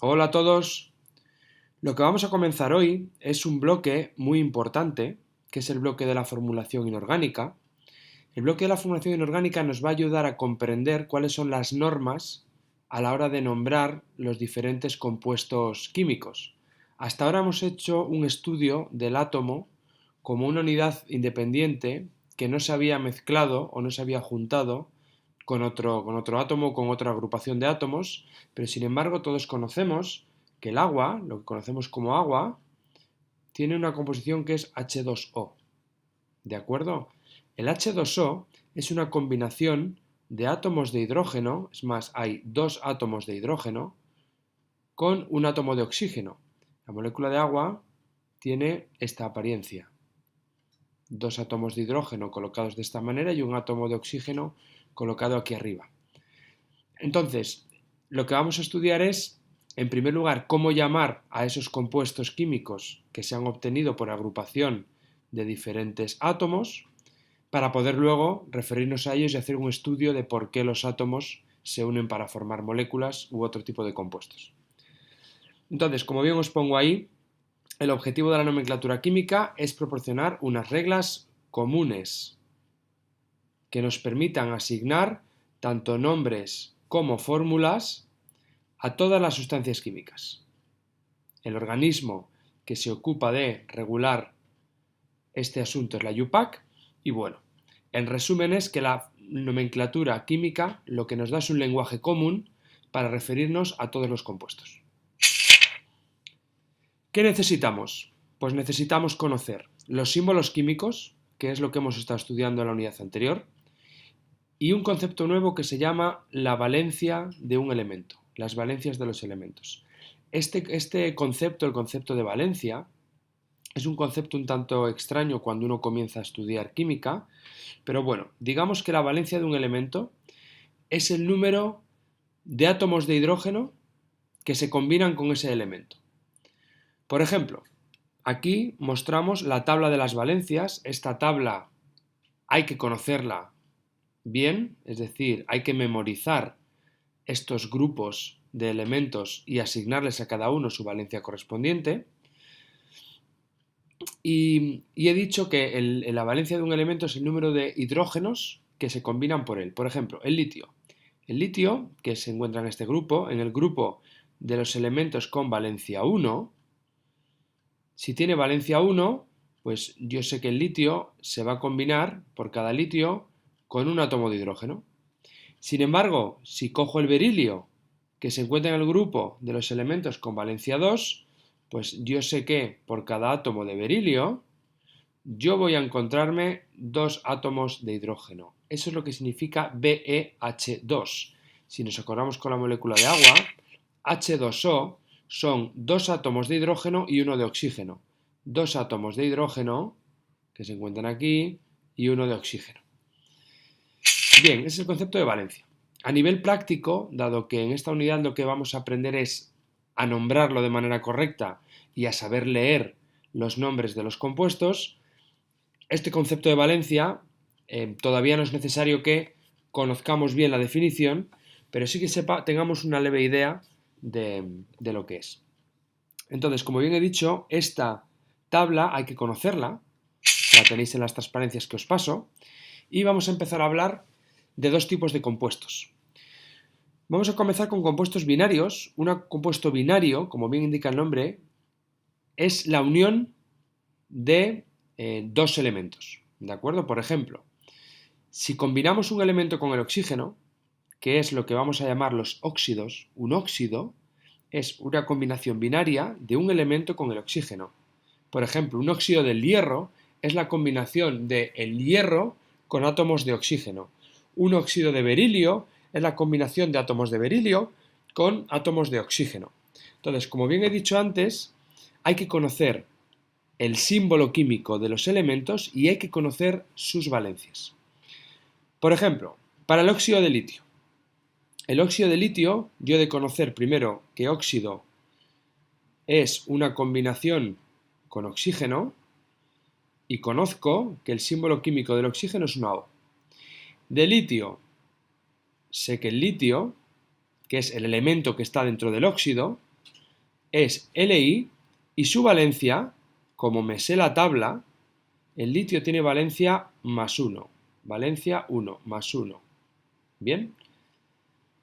Hola a todos. Lo que vamos a comenzar hoy es un bloque muy importante, que es el bloque de la formulación inorgánica. El bloque de la formulación inorgánica nos va a ayudar a comprender cuáles son las normas a la hora de nombrar los diferentes compuestos químicos. Hasta ahora hemos hecho un estudio del átomo como una unidad independiente que no se había mezclado o no se había juntado con otro átomo, con otra agrupación de átomos, pero sin embargo todos conocemos que el agua, lo que conocemos como agua, tiene una composición que es H2O. ¿De acuerdo? El H2O es una combinación de átomos de hidrógeno, es más, hay dos átomos de hidrógeno con un átomo de oxígeno. La molécula de agua tiene esta apariencia. Dos átomos de hidrógeno colocados de esta manera y un átomo de oxígeno colocado aquí arriba. Entonces, lo que vamos a estudiar es, en primer lugar, cómo llamar a esos compuestos químicos que se han obtenido por agrupación de diferentes átomos, para poder luego referirnos a ellos y hacer un estudio de por qué los átomos se unen para formar moléculas u otro tipo de compuestos. Entonces, como bien os pongo ahí, el objetivo de la nomenclatura química es proporcionar unas reglas comunes que nos permitan asignar tanto nombres como fórmulas a todas las sustancias químicas. El organismo que se ocupa de regular este asunto es la UPAC y bueno, en resumen es que la nomenclatura química lo que nos da es un lenguaje común para referirnos a todos los compuestos. ¿Qué necesitamos? Pues necesitamos conocer los símbolos químicos, que es lo que hemos estado estudiando en la unidad anterior, y un concepto nuevo que se llama la valencia de un elemento, las valencias de los elementos. Este concepto, el concepto de valencia, es un concepto un tanto extraño cuando uno comienza a estudiar química, pero bueno, digamos que la valencia de un elemento es el número de átomos de hidrógeno que se combinan con ese elemento. Por ejemplo, aquí mostramos la tabla de las valencias. Esta tabla hay que conocerla bien, es decir, hay que memorizar estos grupos de elementos y asignarles a cada uno su valencia correspondiente. Y he dicho que la valencia de un elemento es el número de hidrógenos que se combinan por él. Por ejemplo, el litio. El litio, que se encuentra en este grupo, en el grupo de los elementos con valencia 1, si tiene valencia 1, pues yo sé que el litio se va a combinar por cada litio con un átomo de hidrógeno. Sin embargo, si cojo el berilio, que se encuentra en el grupo de los elementos con valencia 2, pues yo sé que por cada átomo de berilio yo voy a encontrarme dos átomos de hidrógeno. Eso es lo que significa BeH2. Si nos acordamos con la molécula de agua, H2O son dos átomos de hidrógeno y uno de oxígeno. Dos átomos de hidrógeno que se encuentran aquí y uno de oxígeno. Bien, ese es el concepto de valencia. A nivel práctico, dado que en esta unidad lo que vamos a aprender es a nombrarlo de manera correcta y a saber leer los nombres de los compuestos, este concepto de valencia todavía no es necesario que conozcamos bien la definición, pero sí que tengamos una leve idea de lo que es. Entonces, como bien he dicho, esta tabla hay que conocerla, la tenéis en las transparencias que os paso, y vamos a empezar a hablar de dos tipos de compuestos. Vamos a comenzar con compuestos binarios. Un compuesto binario, como bien indica el nombre, es la unión de dos elementos. ¿De acuerdo? Por ejemplo, si combinamos un elemento con el oxígeno, que es lo que vamos a llamar los óxidos, un óxido es una combinación binaria de un elemento con el oxígeno. Por ejemplo, un óxido del hierro es la combinación del hierro con átomos de oxígeno. Un óxido de berilio es la combinación de átomos de berilio con átomos de oxígeno. Entonces, como bien he dicho antes, hay que conocer el símbolo químico de los elementos y hay que conocer sus valencias. Por ejemplo, para el óxido de litio. El óxido de litio, yo he de conocer primero que óxido es una combinación con oxígeno y conozco que el símbolo químico del oxígeno es una O. De litio, sé que el litio, que es el elemento que está dentro del óxido, es Li y su valencia, como me sé la tabla, el litio tiene valencia más 1. Valencia 1 más 1. ¿Bien?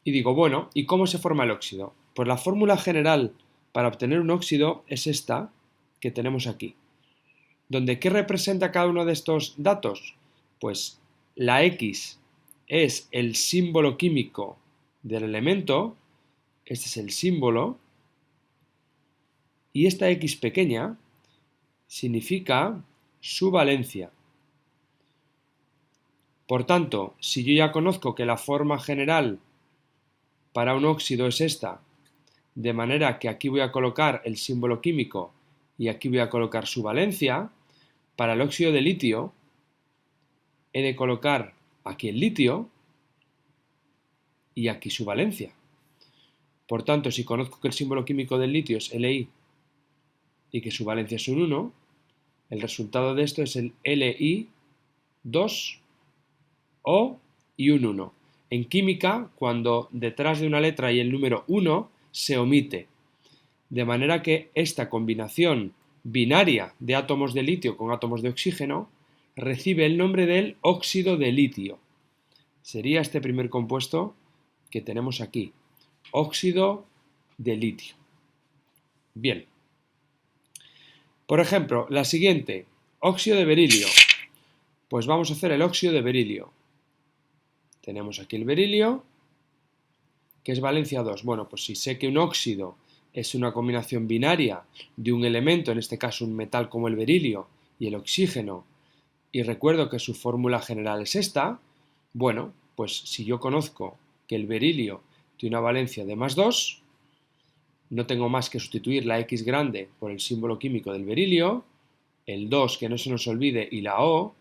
Y digo, bueno, ¿y cómo se forma el óxido? Pues la fórmula general para obtener un óxido es esta que tenemos aquí. ¿Donde qué representa cada uno de estos datos? Pues la X es el símbolo químico del elemento, este es el símbolo, y esta X pequeña significa su valencia. Por tanto, si yo ya conozco que la forma general para un óxido es esta, de manera que aquí voy a colocar el símbolo químico y aquí voy a colocar su valencia, para el óxido de litio he de colocar aquí el litio y aquí su valencia. Por tanto, si conozco que el símbolo químico del litio es Li y que su valencia es un 1, el resultado de esto es el Li2O y un 1. En química, cuando detrás de una letra hay el número 1, se omite. De manera que esta combinación binaria de átomos de litio con átomos de oxígeno recibe el nombre del óxido de litio. Sería este primer compuesto que tenemos aquí, óxido de litio. Bien. Por ejemplo, la siguiente, óxido de berilio. Pues vamos a hacer el óxido de berilio. Tenemos aquí el berilio, que es valencia 2. Bueno, pues si sé que un óxido es una combinación binaria de un elemento, en este caso un metal como el berilio y el oxígeno, y recuerdo que su fórmula general es esta, bueno, pues si yo conozco que el berilio tiene una valencia de más 2, no tengo más que sustituir la X grande por el símbolo químico del berilio, el 2 que no se nos olvide y la O,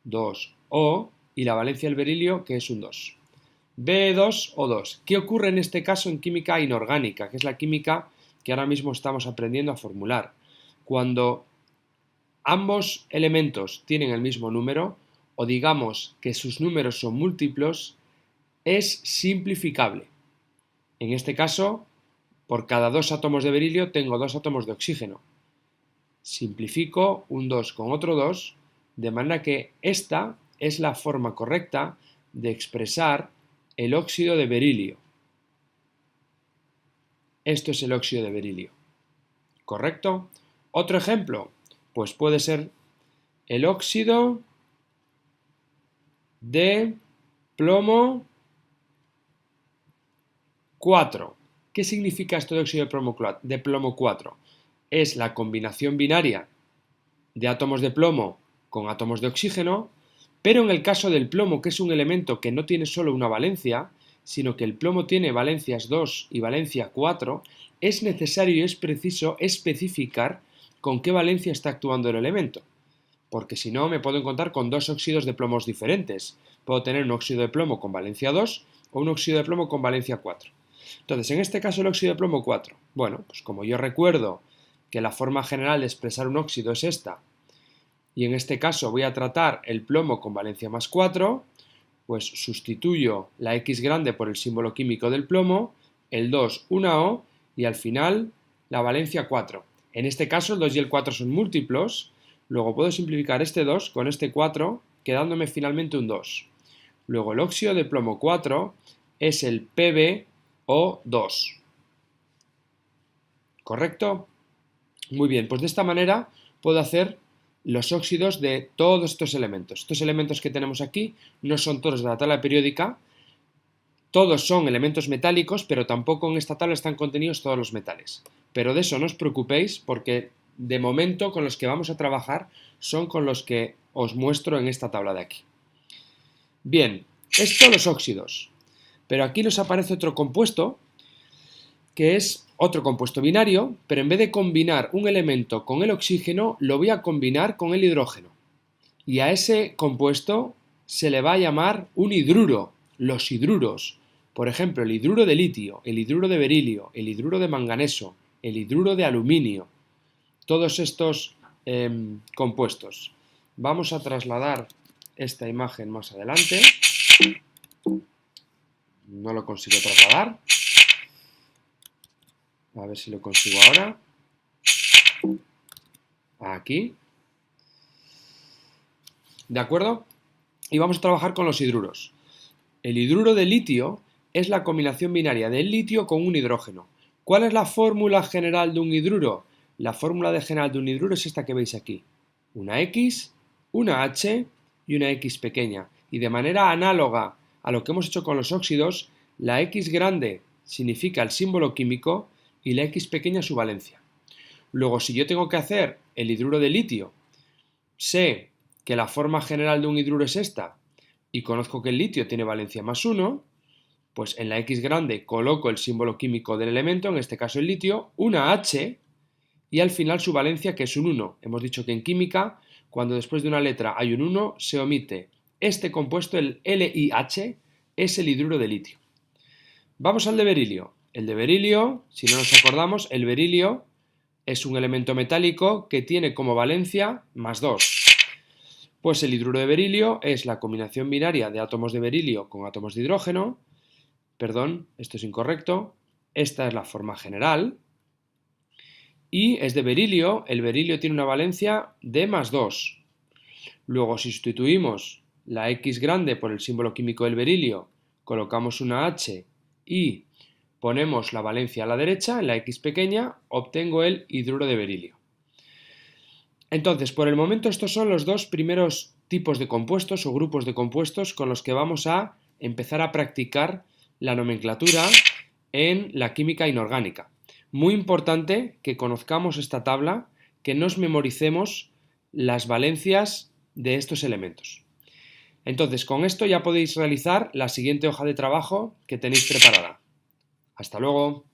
2O, y la valencia del berilio que es un 2. B2O2. ¿Qué ocurre en este caso en química inorgánica, que es la química que ahora mismo estamos aprendiendo a formular? Cuando ambos elementos tienen el mismo número, o digamos que sus números son múltiplos, es simplificable. En este caso, por cada 2 átomos de berilio tengo 2 átomos de oxígeno. Simplifico un 2 con otro 2, de manera que esta es la forma correcta de expresar el óxido de berilio. Esto es el óxido de berilio. ¿Correcto? Otro ejemplo, pues puede ser el óxido de plomo 4. ¿Qué significa esto de óxido de plomo 4? Es la combinación binaria de átomos de plomo con átomos de oxígeno, pero en el caso del plomo, que es un elemento que no tiene solo una valencia, sino que el plomo tiene valencias 2 y valencia 4, es necesario y es preciso especificar con qué valencia está actuando el elemento, porque si no me puedo encontrar con dos óxidos de plomos diferentes. Puedo tener un óxido de plomo con valencia 2 o un óxido de plomo con valencia 4. Entonces, en este caso el óxido de plomo 4. Bueno, pues como yo recuerdo que la forma general de expresar un óxido es esta, y en este caso voy a tratar el plomo con valencia más 4, pues sustituyo la X grande por el símbolo químico del plomo, el 2 una O y al final la valencia 4. En este caso el 2 y el 4 son múltiplos, luego puedo simplificar este 2 con este 4 quedándome finalmente un 2. Luego el óxido de plomo 4 es el PbO2. ¿Correcto? Muy bien, pues de esta manera puedo hacer los óxidos de todos estos elementos. Estos elementos que tenemos aquí no son todos de la tabla periódica, todos son elementos metálicos, pero tampoco en esta tabla están contenidos todos los metales. Pero de eso no os preocupéis porque de momento con los que vamos a trabajar son con los que os muestro en esta tabla de aquí. Bien, esto los óxidos. Pero aquí nos aparece otro compuesto que es otro compuesto binario, pero en vez de combinar un elemento con el oxígeno, lo voy a combinar con el hidrógeno. Y a ese compuesto se le va a llamar un hidruro, los hidruros. Por ejemplo, el hidruro de litio, el hidruro de berilio, el hidruro de manganeso, el hidruro de aluminio. Todos estos compuestos. Vamos a trasladar esta imagen más adelante. No lo consigo trasladar. A ver si lo consigo ahora. Aquí. ¿De acuerdo? Y vamos a trabajar con los hidruros. El hidruro de litio es la combinación binaria del litio con un hidrógeno. ¿Cuál es la fórmula general de un hidruro? La fórmula general de un hidruro es esta que veis aquí. Una X, una H y una X pequeña. Y de manera análoga a lo que hemos hecho con los óxidos, la X grande significa el símbolo químico y la X pequeña su valencia. Luego, si yo tengo que hacer el hidruro de litio, sé que la forma general de un hidruro es esta y conozco que el litio tiene valencia +1, pues en la X grande coloco el símbolo químico del elemento, en este caso el litio, una H y al final su valencia, que es un 1. Hemos dicho que en química, cuando después de una letra hay un 1, se omite este compuesto, el LiH, es el hidruro de litio. Vamos al de berilio. El de berilio, si no nos acordamos, el berilio es un elemento metálico que tiene como valencia +2. Pues el hidruro de berilio es la combinación binaria de átomos de berilio con átomos de hidrógeno. Perdón, esto es incorrecto. Esta es la forma general. Y es de berilio. El berilio tiene una valencia de +2. Luego, si sustituimos la X grande por el símbolo químico del berilio, colocamos una H y ponemos la valencia a la derecha, en la X pequeña, obtengo el hidruro de berilio. Entonces, por el momento estos son los dos primeros tipos de compuestos o grupos de compuestos con los que vamos a empezar a practicar la nomenclatura en la química inorgánica. Muy importante que conozcamos esta tabla, que nos memoricemos las valencias de estos elementos. Entonces, con esto ya podéis realizar la siguiente hoja de trabajo que tenéis preparada. Hasta luego.